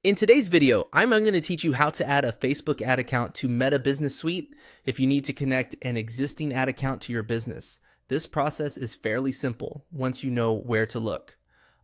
In today's video, I'm going to teach you how to add a Facebook ad account to Meta Business Suite if you need to connect an existing ad account to your business. This process is fairly simple once you know where to look.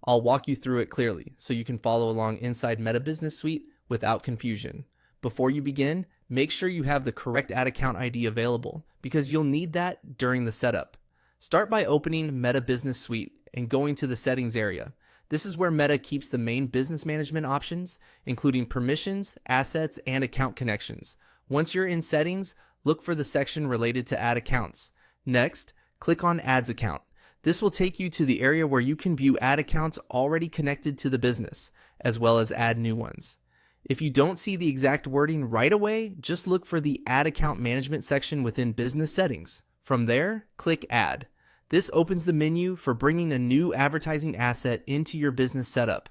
I'll walk you through it clearly so you can follow along inside Meta Business Suite without confusion. Before you begin, make sure you have the correct ad account ID available because you'll need that during the setup. Start by opening Meta Business Suite and going to the settings area. This is where Meta keeps the main business management options, including permissions, assets, and account connections. Once you're in settings, look for the section related to ad accounts. Next, click on Ads Account. This will take you to the area where you can view ad accounts already connected to the business, as well as add new ones. If you don't see the exact wording right away, just look for the Ad Account Management section within Business Settings. From there, click Add. This opens the menu for bringing a new advertising asset into your business setup.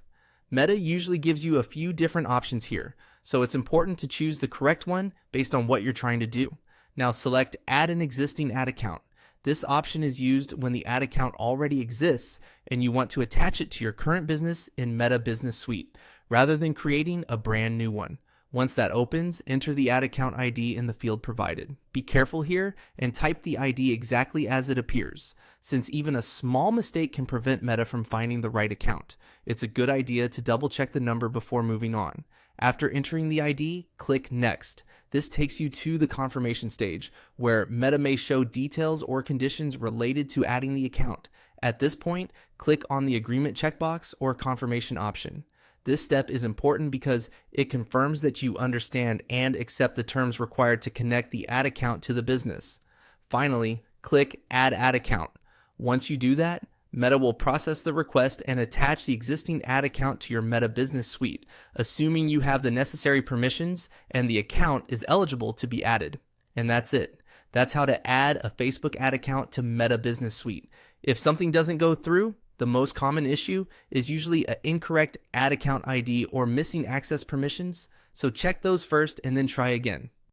Meta usually gives you a few different options here, so it's important to choose the correct one based on what you're trying to do. Now select Add an existing ad account. This option is used when the ad account already exists and you want to attach it to your current business in Meta Business Suite, rather than creating a brand new one. Once that opens, enter the ad account ID in the field provided. Be careful here and type the ID exactly as it appears, since even a small mistake can prevent Meta from finding the right account. It's a good idea to double check the number before moving on. After entering the ID, click Next. This takes you to the confirmation stage, where Meta may show details or conditions related to adding the account. At this point, click on the agreement checkbox or confirmation option. This step is important because it confirms that you understand and accept the terms required to connect the ad account to the business. Finally, click Add Ad Account. Once you do that, Meta will process the request and attach the existing ad account to your Meta Business Suite, assuming you have the necessary permissions and the account is eligible to be added. And that's it. That's how to add a Facebook ad account to Meta Business Suite. If something doesn't go through, the most common issue is usually an incorrect ad account ID or missing access permissions, so check those first and then try again.